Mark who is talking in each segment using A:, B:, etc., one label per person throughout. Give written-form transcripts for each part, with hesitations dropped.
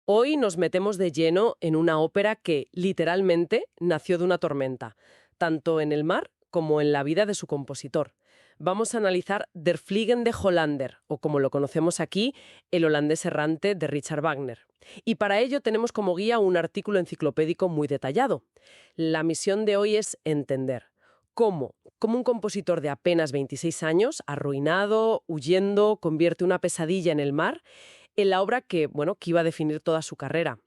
A: Hoy nos metemos de lleno en una ópera que, literalmente, nació de una tormenta, tanto en el mar como en la vida de su compositor. Vamos a analizar Der Fliegen de Hollander, o como lo conocemos aquí, El holandés errante de Richard Wagner. Y para ello tenemos como guía un artículo enciclopédico muy detallado. La misión de hoy es entender cómo un compositor de apenas 26 años, arruinado, huyendo, convierte una pesadilla en el mar en la obra que iba a definir toda su carrera.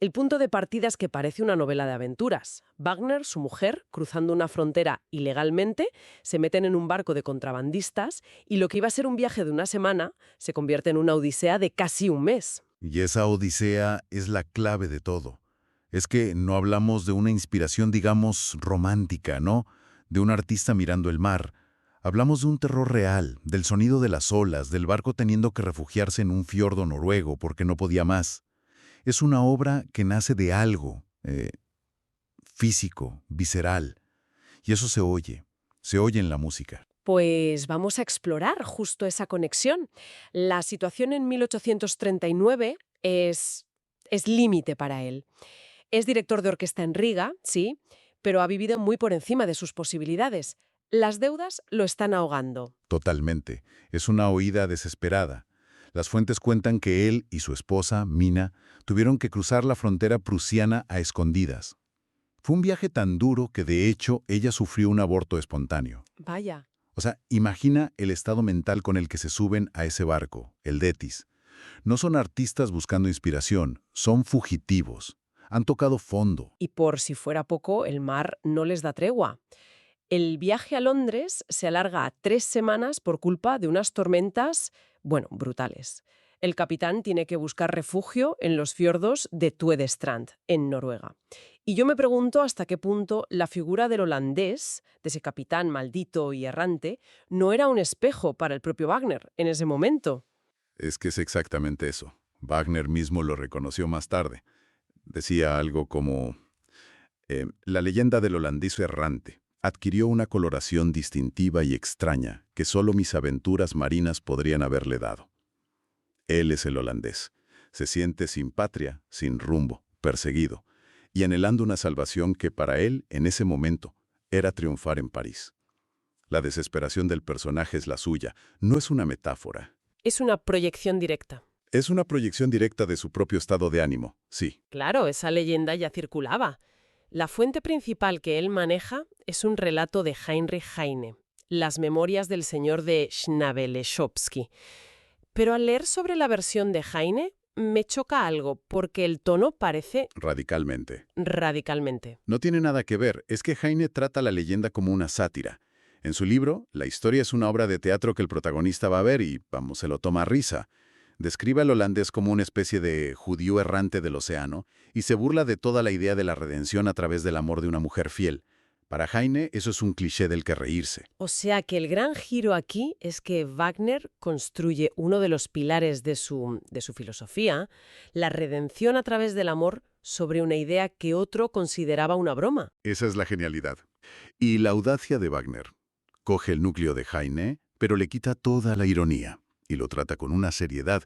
A: El punto de partida es que parece una novela de aventuras. Wagner, su mujer, cruzando una frontera ilegalmente, se meten en un barco de contrabandistas y lo que iba a ser un viaje de una semana se convierte en una odisea de casi un mes.
B: Y esa odisea es la clave de todo. Es que no hablamos de una inspiración, digamos, romántica, ¿no? De un artista mirando el mar. Hablamos de un terror real, del sonido de las olas, del barco teniendo que refugiarse en un fiordo noruego porque no podía más. Es una obra que nace de algo físico, visceral. Y eso se oye en la música.
A: Pues vamos a explorar justo esa conexión. La situación en 1839 es límite para él. Es director de orquesta en Riga, sí, pero ha vivido muy por encima de sus posibilidades. Las deudas lo están ahogando.
B: Totalmente. Es una huida desesperada. Las fuentes cuentan que él y su esposa, Mina, tuvieron que cruzar la frontera prusiana a escondidas. Fue un viaje tan duro que, de hecho, ella sufrió un aborto espontáneo.
A: Vaya.
B: O sea, imagina el estado mental con el que se suben a ese barco, el Detis. No son artistas buscando inspiración, son fugitivos. Han tocado fondo.
A: Y por si fuera poco, el mar no les da tregua. El viaje a Londres se alarga a 3 semanas por culpa de unas tormentas, brutales. El capitán tiene que buscar refugio en los fiordos de Tvedestrand, en Noruega. Y yo me pregunto hasta qué punto la figura del holandés, de ese capitán maldito y errante, no era un espejo para el propio Wagner en ese momento.
B: Es que es exactamente eso. Wagner mismo lo reconoció más tarde. Decía algo como, la leyenda del holandés errante adquirió una coloración distintiva y extraña que solo mis aventuras marinas podrían haberle dado. Él es el holandés. Se siente sin patria, sin rumbo, perseguido, y anhelando una salvación que para él, en ese momento, era triunfar en París. La desesperación del personaje es la suya, no es una metáfora.
A: Es una proyección directa.
B: Es una proyección directa de su propio estado de ánimo, sí.
A: Claro, esa leyenda ya circulaba. La fuente principal que él maneja es un relato de Heinrich Heine, Las memorias del señor de Schnabeleszowski. Pero al leer sobre la versión de Heine, me choca algo, porque el tono parece radicalmente.
B: No tiene nada que ver, es que Heine trata la leyenda como una sátira. En su libro, la historia es una obra de teatro que el protagonista va a ver y, se lo toma a risa. Describe al holandés como una especie de judío errante del océano y se burla de toda la idea de la redención a través del amor de una mujer fiel. Para Heine, eso es un cliché del que reírse.
A: O sea que el gran giro aquí es que Wagner construye uno de los pilares de su filosofía, la redención a través del amor, sobre una idea que otro consideraba una broma.
B: Esa es la genialidad. Y la audacia de Wagner. Coge el núcleo de Heine, pero le quita toda la ironía y lo trata con una seriedad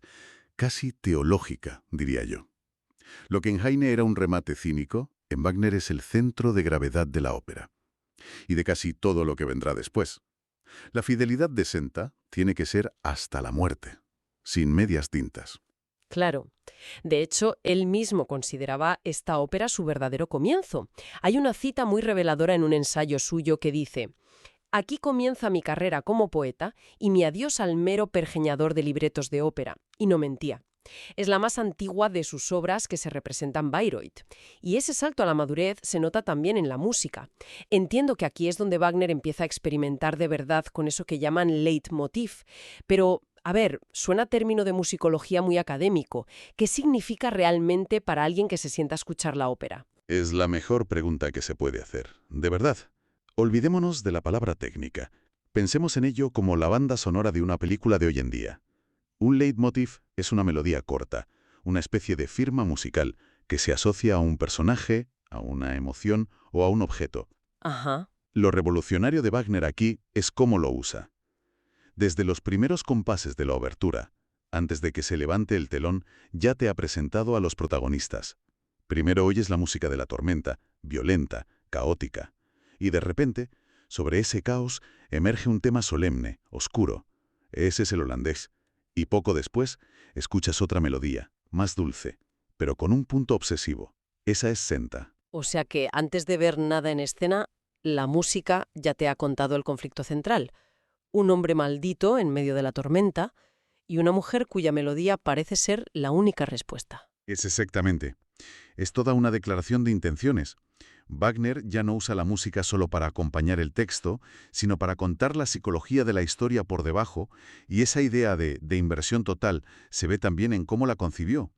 B: casi teológica, diría yo. Lo que en Heine era un remate cínico, en Wagner es el centro de gravedad de la ópera. Y de casi todo lo que vendrá después. La fidelidad de Senta tiene que ser hasta la muerte, sin medias tintas.
A: Claro. De hecho, él mismo consideraba esta ópera su verdadero comienzo. Hay una cita muy reveladora en un ensayo suyo que dice: «Aquí comienza mi carrera como poeta y mi adiós al mero pergeñador de libretos de ópera». Y no mentía. Es la más antigua de sus obras que se representan Bayreuth. Y ese salto a la madurez se nota también en la música. Entiendo que aquí es donde Wagner empieza a experimentar de verdad con eso que llaman leitmotiv. Pero, a ver, suena término de musicología muy académico. ¿Qué significa realmente para alguien que se sienta a escuchar la ópera?
B: Es la mejor pregunta que se puede hacer, de verdad. Olvidémonos de la palabra técnica. Pensemos en ello como la banda sonora de una película de hoy en día. Un leitmotiv es una melodía corta, una especie de firma musical que se asocia a un personaje, a una emoción o a un objeto.
A: Ajá.
B: Lo revolucionario de Wagner aquí es cómo lo usa. Desde los primeros compases de la obertura, Antes de que se levante el telón, ya te ha presentado a los protagonistas. Primero oyes la música de la tormenta, violenta, caótica. Y de repente, sobre ese caos, emerge un tema solemne, oscuro. Ese es el holandés. Y poco después, escuchas otra melodía, más dulce, pero con un punto obsesivo. Esa es Senta.
A: O sea que antes de ver nada en escena, la música ya te ha contado el conflicto central. Un hombre maldito en medio de la tormenta y una mujer cuya melodía parece ser la única respuesta.
B: Es exactamente. Es toda una declaración de intenciones. Wagner ya no usa la música solo para acompañar el texto, sino para contar la psicología de la historia por debajo, y esa idea de inversión total se ve también en cómo la concibió.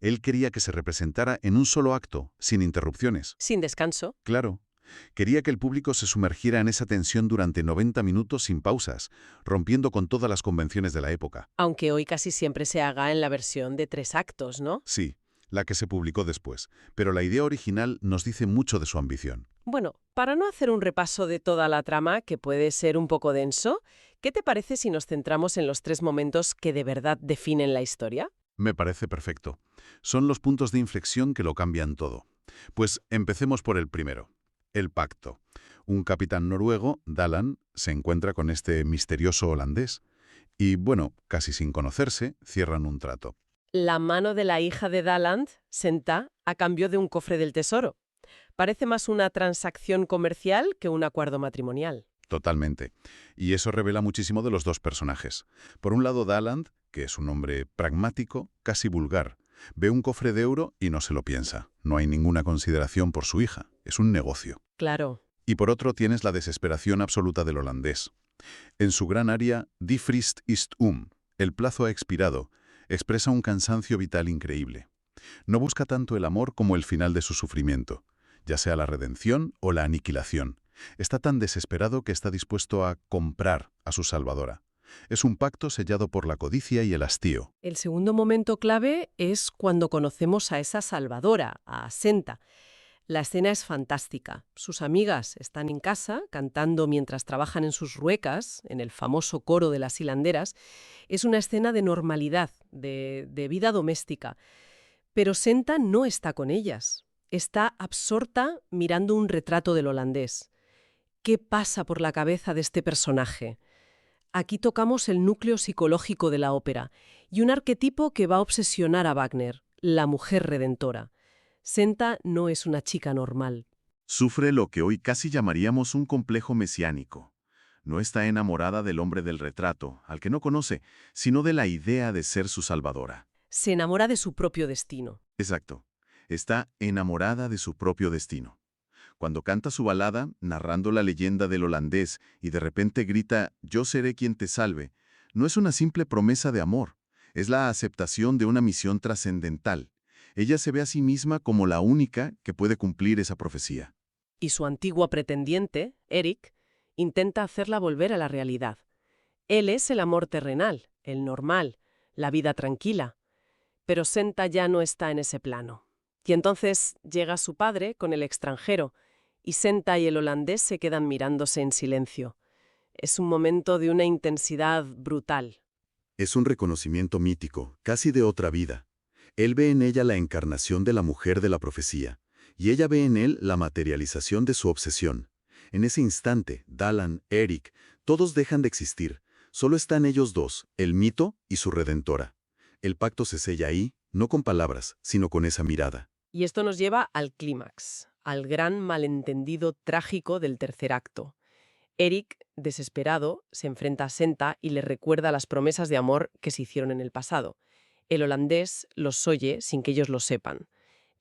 B: Él quería que se representara en un solo acto, sin interrupciones.
A: Sin descanso.
B: Claro. Quería que el público se sumergiera en esa tensión durante 90 minutos sin pausas, rompiendo con todas las convenciones de la época.
A: Aunque hoy casi siempre se haga en la versión de 3 actos, ¿no?
B: Sí, la que se publicó después, pero la idea original nos dice mucho de su ambición.
A: Bueno, para no hacer un repaso de toda la trama, que puede ser un poco denso, ¿qué te parece si nos centramos en los 3 momentos que de verdad definen la historia?
B: Me parece perfecto. Son los puntos de inflexión que lo cambian todo. Pues empecemos por el primero. El pacto. Un capitán noruego, Dalan, se encuentra con este misterioso holandés y, bueno, casi sin conocerse, cierran un trato.
A: La mano de la hija de Daland, Senta, a cambio de un cofre del tesoro. Parece más una transacción comercial que un acuerdo matrimonial.
B: Totalmente. Y eso revela muchísimo de los dos personajes. Por un lado, Daland, que es un hombre pragmático, casi vulgar. Ve un cofre de oro y no se lo piensa. No hay ninguna consideración por su hija. Es un negocio.
A: Claro.
B: Y por otro tienes la desesperación absoluta del holandés. En su gran área, Die Frist ist el plazo ha expirado, expresa un cansancio vital increíble. No busca tanto el amor como el final de su sufrimiento, ya sea la redención o la aniquilación. Está tan desesperado que está dispuesto a comprar a su salvadora. Es un pacto sellado por la codicia y el hastío.
A: El segundo momento clave es cuando conocemos a esa salvadora, a Senta. La escena es fantástica. Sus amigas están en casa cantando mientras trabajan en sus ruecas, en el famoso coro de las hilanderas. Es una escena de normalidad, de vida doméstica. Pero Senta no está con ellas. Está absorta mirando un retrato del holandés. ¿Qué pasa por la cabeza de este personaje? Aquí tocamos el núcleo psicológico de la ópera y un arquetipo que va a obsesionar a Wagner, la mujer redentora. Senta no es una chica normal.
B: Sufre lo que hoy casi llamaríamos un complejo mesiánico. No está enamorada del hombre del retrato, al que no conoce, sino de la idea de ser su salvadora.
A: Se enamora de su propio destino.
B: Exacto. Está enamorada de su propio destino. Cuando canta su balada, narrando la leyenda del holandés, y de repente grita, «Yo seré quien te salve», no es una simple promesa de amor, es la aceptación de una misión trascendental. Ella se ve a sí misma como la única que puede cumplir esa profecía.
A: Y su antigua pretendiente, Eric, intenta hacerla volver a la realidad. Él es el amor terrenal, el normal, la vida tranquila. Pero Senta ya no está en ese plano. Y entonces llega su padre con el extranjero, y Senta y el holandés se quedan mirándose en silencio. Es un momento de una intensidad brutal.
B: Es un reconocimiento mítico, casi de otra vida. Él ve en ella la encarnación de la mujer de la profecía, y ella ve en él la materialización de su obsesión. En ese instante, Dalan, Eric, todos dejan de existir. Solo están ellos dos, el mito y su redentora. El pacto se sella ahí, no con palabras, sino con esa mirada.
A: Y esto nos lleva al clímax, al gran malentendido trágico del tercer acto. Eric, desesperado, se enfrenta a Senta y le recuerda las promesas de amor que se hicieron en el pasado. El holandés los oye sin que ellos lo sepan.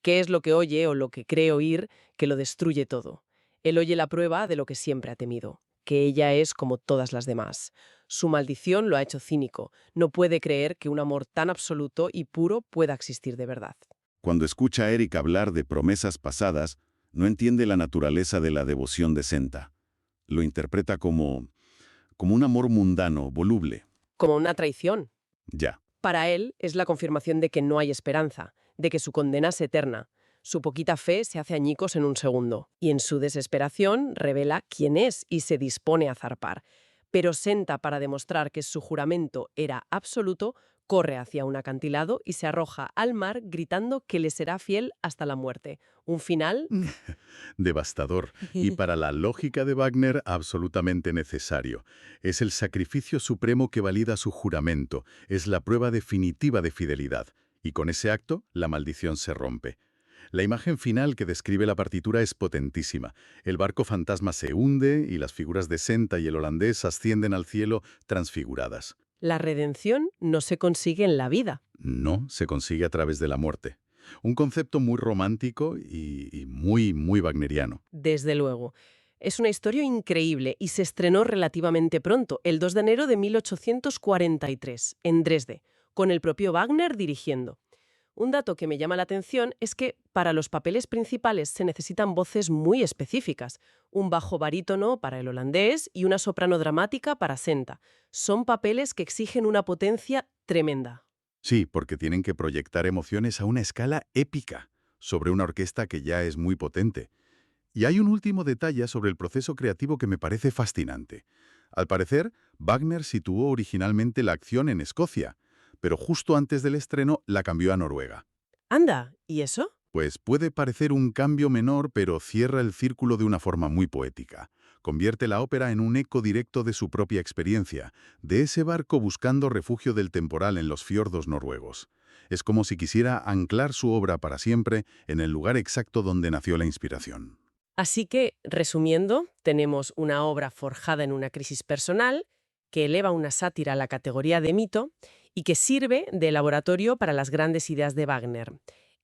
A: ¿Qué es lo que oye o lo que cree oír que lo destruye todo? Él oye la prueba de lo que siempre ha temido, que ella es como todas las demás. Su maldición lo ha hecho cínico. No puede creer que un amor tan absoluto y puro pueda existir de verdad.
B: Cuando escucha a Eric hablar de promesas pasadas, no entiende la naturaleza de la devoción de Senta. Lo interpreta como un amor mundano, voluble.
A: Como una traición.
B: Ya.
A: Para él es la confirmación de que no hay esperanza, de que su condena es eterna. Su poquita fe se hace añicos en un segundo, y en su desesperación revela quién es y se dispone a zarpar. Pero Senta, para demostrar que su juramento era absoluto, corre hacia un acantilado y se arroja al mar gritando que le será fiel hasta la muerte. Un final...
B: Devastador. Y para la lógica de Wagner, absolutamente necesario. Es el sacrificio supremo que valida su juramento. Es la prueba definitiva de fidelidad. Y con ese acto, la maldición se rompe. La imagen final que describe la partitura es potentísima. El barco fantasma se hunde y las figuras de Senta y el holandés ascienden al cielo transfiguradas.
A: La redención no se consigue en la vida.
B: No, se consigue a través de la muerte. Un concepto muy romántico y muy wagneriano.
A: Desde luego. Es una historia increíble y se estrenó relativamente pronto, el 2 de enero de 1843, en Dresde, con el propio Wagner dirigiendo. Un dato que me llama la atención es que para los papeles principales se necesitan voces muy específicas. Un bajo barítono para el holandés y una soprano dramática para Senta. Son papeles que exigen una potencia tremenda.
B: Sí, porque tienen que proyectar emociones a una escala épica, sobre una orquesta que ya es muy potente. Y hay un último detalle sobre el proceso creativo que me parece fascinante. Al parecer, Wagner situó originalmente la acción en Escocia, pero justo antes del estreno la cambió a Noruega.
A: Anda, ¿y eso?
B: Pues puede parecer un cambio menor, pero cierra el círculo de una forma muy poética. Convierte la ópera en un eco directo de su propia experiencia, de ese barco buscando refugio del temporal en los fiordos noruegos. Es como si quisiera anclar su obra para siempre en el lugar exacto donde nació la inspiración.
A: Así que, resumiendo, tenemos una obra forjada en una crisis personal, que eleva una sátira a la categoría de mito y que sirve de laboratorio para las grandes ideas de Wagner.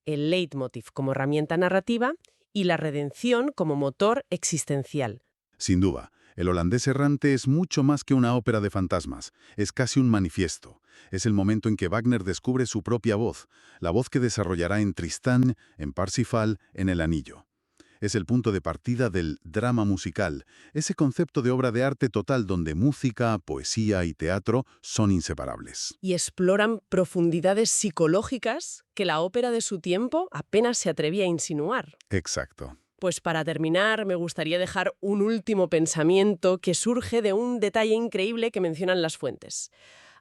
A: El leitmotiv como herramienta narrativa y la redención como motor existencial.
B: Sin duda, El holandés errante es mucho más que una ópera de fantasmas. Es casi un manifiesto. Es el momento en que Wagner descubre su propia voz, la voz que desarrollará en Tristán, en Parsifal, en El Anillo. Es el punto de partida del drama musical, ese concepto de obra de arte total donde música, poesía y teatro son inseparables.
A: Y exploran profundidades psicológicas que la ópera de su tiempo apenas se atrevía a insinuar.
B: Exacto.
A: Pues para terminar, me gustaría dejar un último pensamiento que surge de un detalle increíble que mencionan las fuentes.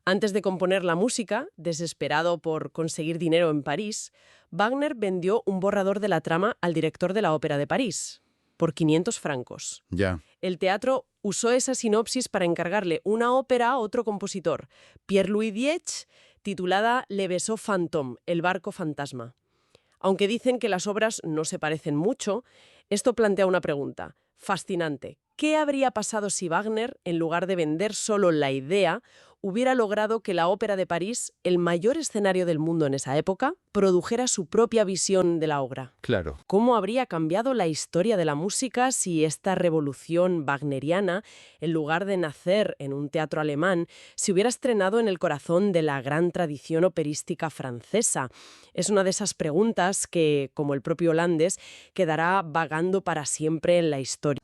A: Antes de componer la música, desesperado por conseguir dinero en París, Wagner vendió un borrador de la trama al director de la Ópera de París, por 500 francos.
B: Ya.
A: El teatro usó esa sinopsis para encargarle una ópera a otro compositor, Pierre-Louis Dietz, titulada Le Vaisseau Fantôme, el barco fantasma. Aunque dicen que las obras no se parecen mucho, esto plantea una pregunta fascinante. ¿Qué habría pasado si Wagner, en lugar de vender solo la idea, hubiera logrado que la Ópera de París, el mayor escenario del mundo en esa época, produjera su propia visión de la obra?
B: Claro.
A: ¿Cómo habría cambiado la historia de la música si esta revolución wagneriana, en lugar de nacer en un teatro alemán, se hubiera estrenado en el corazón de la gran tradición operística francesa? Es una de esas preguntas que, como el propio holandés, quedará vagando para siempre en la historia.